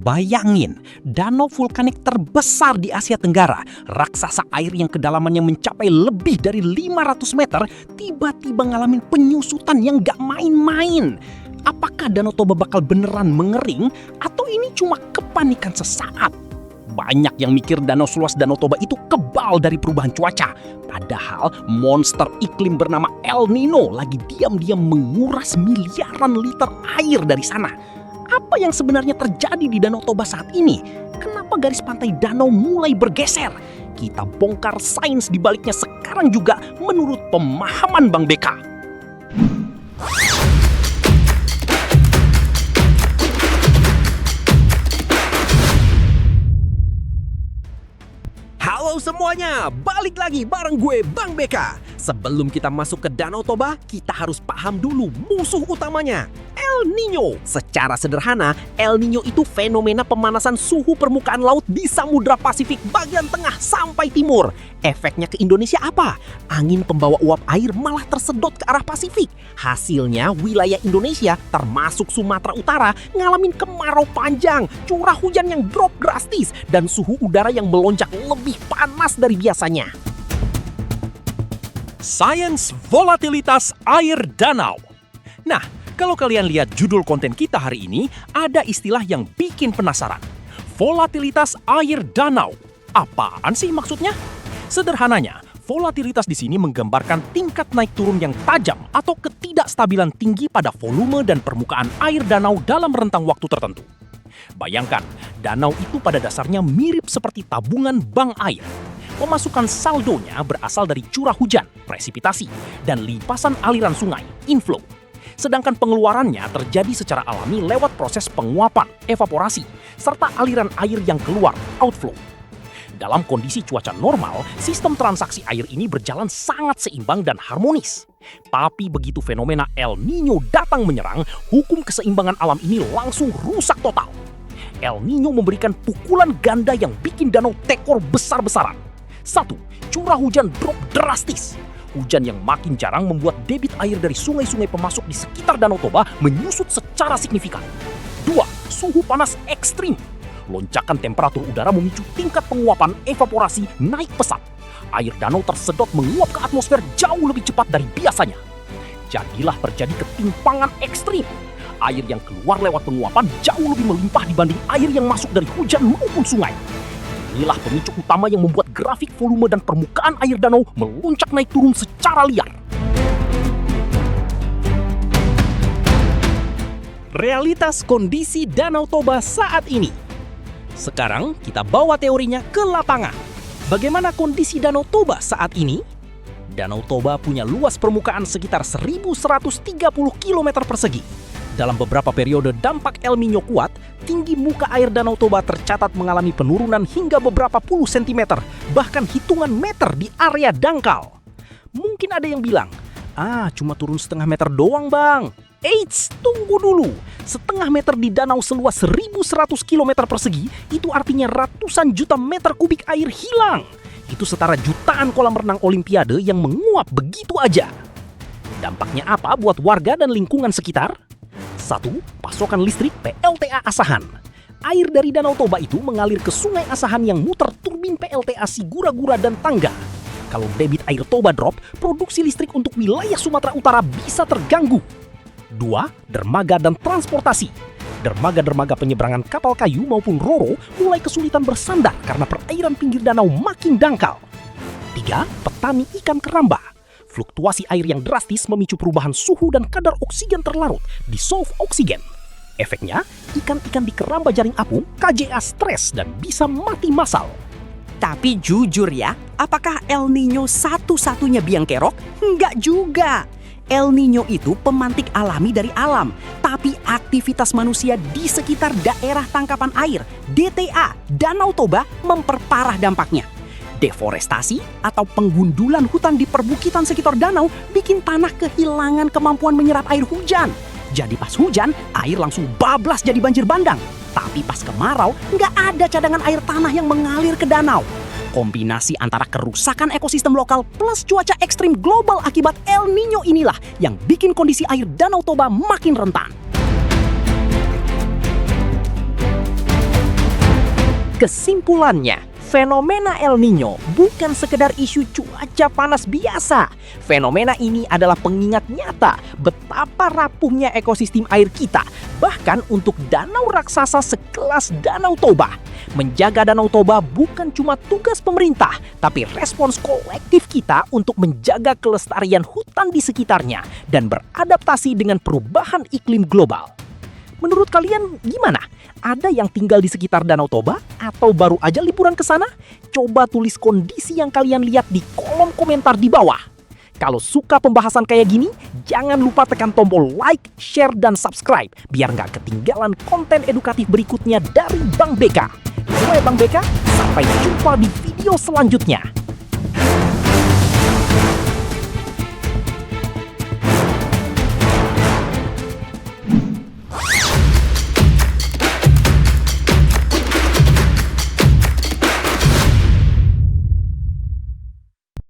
Bayangin, danau vulkanik terbesar di Asia Tenggara, raksasa air yang kedalamannya mencapai lebih dari 500 meter, tiba-tiba ngalamin penyusutan yang gak main-main. Apakah Danau Toba bakal beneran mengering atau ini cuma kepanikan sesaat? Banyak yang mikir danau seluas Danau Toba itu kebal dari perubahan cuaca. Padahal monster iklim bernama El Nino lagi diam-diam menguras miliaran liter air dari sana. Apa yang sebenarnya terjadi di Danau Toba saat ini? Kenapa garis pantai danau mulai bergeser? Kita bongkar sains di baliknya sekarang juga menurut pemahaman Bang Beka. Halo semuanya, balik lagi bareng gue Bang Beka. Sebelum kita masuk ke Danau Toba, kita harus paham dulu musuh utamanya, El Nino. Secara sederhana, El Nino itu fenomena pemanasan suhu permukaan laut di Samudra Pasifik bagian tengah sampai timur. Efeknya ke Indonesia apa? Angin pembawa uap air malah tersedot ke arah Pasifik. Hasilnya wilayah Indonesia termasuk Sumatera Utara ngalamin kemarau panjang, curah hujan yang drop drastis, dan suhu udara yang melonjak lebih panas dari biasanya. Sains volatilitas air danau. Nah, kalau kalian lihat judul konten kita hari ini, ada istilah yang bikin penasaran. Volatilitas air danau. Apaan sih maksudnya? Sederhananya, volatilitas di sini menggambarkan tingkat naik turun yang tajam atau ketidakstabilan tinggi pada volume dan permukaan air danau dalam rentang waktu tertentu. Bayangkan, danau itu pada dasarnya mirip seperti tabungan bank air. Pemasukan saldonya berasal dari curah hujan, presipitasi, dan limpasan aliran sungai, inflow. Sedangkan pengeluarannya terjadi secara alami lewat proses penguapan, evaporasi, serta aliran air yang keluar, outflow. Dalam kondisi cuaca normal, sistem transaksi air ini berjalan sangat seimbang dan harmonis. Tapi begitu fenomena El Nino datang menyerang, hukum keseimbangan alam ini langsung rusak total. El Nino memberikan pukulan ganda yang bikin danau tekor besar-besaran. 1. Curah hujan drop drastis. Hujan yang makin jarang membuat debit air dari sungai-sungai pemasok di sekitar Danau Toba menyusut secara signifikan. 2. Suhu panas ekstrim. Lonjakan temperatur udara memicu tingkat penguapan evaporasi naik pesat. Air danau tersedot menguap ke atmosfer jauh lebih cepat dari biasanya. Jadilah terjadi ketimpangan ekstrim. Air yang keluar lewat penguapan jauh lebih melimpah dibanding air yang masuk dari hujan maupun sungai. Inilah pemicu utama yang membuat grafik volume dan permukaan air danau melonjak naik turun secara liar. Realitas kondisi Danau Toba saat ini. Sekarang kita bawa teorinya ke lapangan. Bagaimana kondisi Danau Toba saat ini? Danau Toba punya luas permukaan sekitar 1.130 km persegi. Dalam beberapa periode dampak El Nino kuat, tinggi muka air Danau Toba tercatat mengalami penurunan hingga beberapa puluh sentimeter, bahkan hitungan meter di area dangkal. Mungkin ada yang bilang, cuma turun setengah meter doang bang. Eits, tunggu dulu. Setengah meter di danau seluas 1.100 km persegi, itu artinya ratusan juta meter kubik air hilang. Itu setara jutaan kolam renang olimpiade yang menguap begitu aja. Dampaknya apa buat warga dan lingkungan sekitar? 1. Pasokan listrik PLTA Asahan. Air dari Danau Toba itu mengalir ke Sungai Asahan yang muter turbin PLTA Sigura-Gura dan Tangga. Kalau debit air Toba drop, produksi listrik untuk wilayah Sumatera Utara bisa terganggu. 2. Dermaga dan transportasi. Dermaga-dermaga penyeberangan kapal kayu maupun roro mulai kesulitan bersandar karena perairan pinggir danau makin dangkal. 3. Petani ikan keramba. Fluktuasi air yang drastis memicu perubahan suhu dan kadar oksigen terlarut, dissolve oksigen. Efeknya, ikan-ikan di keramba jaring apung KJA stres dan bisa mati massal. Tapi jujur ya, apakah El Nino satu-satunya biang kerok? Enggak juga. El Nino itu pemantik alami dari alam, tapi aktivitas manusia di sekitar daerah tangkapan air, DTA, Danau Toba memperparah dampaknya. Deforestasi atau penggundulan hutan di perbukitan sekitar danau bikin tanah kehilangan kemampuan menyerap air hujan. Jadi pas hujan, air langsung bablas jadi banjir bandang. Tapi pas kemarau, nggak ada cadangan air tanah yang mengalir ke danau. Kombinasi antara kerusakan ekosistem lokal plus cuaca ekstrim global akibat El Nino inilah yang bikin kondisi air Danau Toba makin rentan. Kesimpulannya, fenomena El Nino bukan sekedar isu cuaca panas biasa. Fenomena ini adalah pengingat nyata betapa rapuhnya ekosistem air kita, bahkan untuk danau raksasa sekelas Danau Toba. Menjaga Danau Toba bukan cuma tugas pemerintah, tapi respons kolektif kita untuk menjaga kelestarian hutan di sekitarnya dan beradaptasi dengan perubahan iklim global. Menurut kalian gimana? Ada yang tinggal di sekitar Danau Toba atau baru aja liburan ke sana? Coba tulis kondisi yang kalian lihat di kolom komentar di bawah. Kalau suka pembahasan kayak gini, jangan lupa tekan tombol like, share, dan subscribe biar nggak ketinggalan konten edukatif berikutnya dari Bang Beka. Gue Bang Beka, sampai jumpa di video selanjutnya.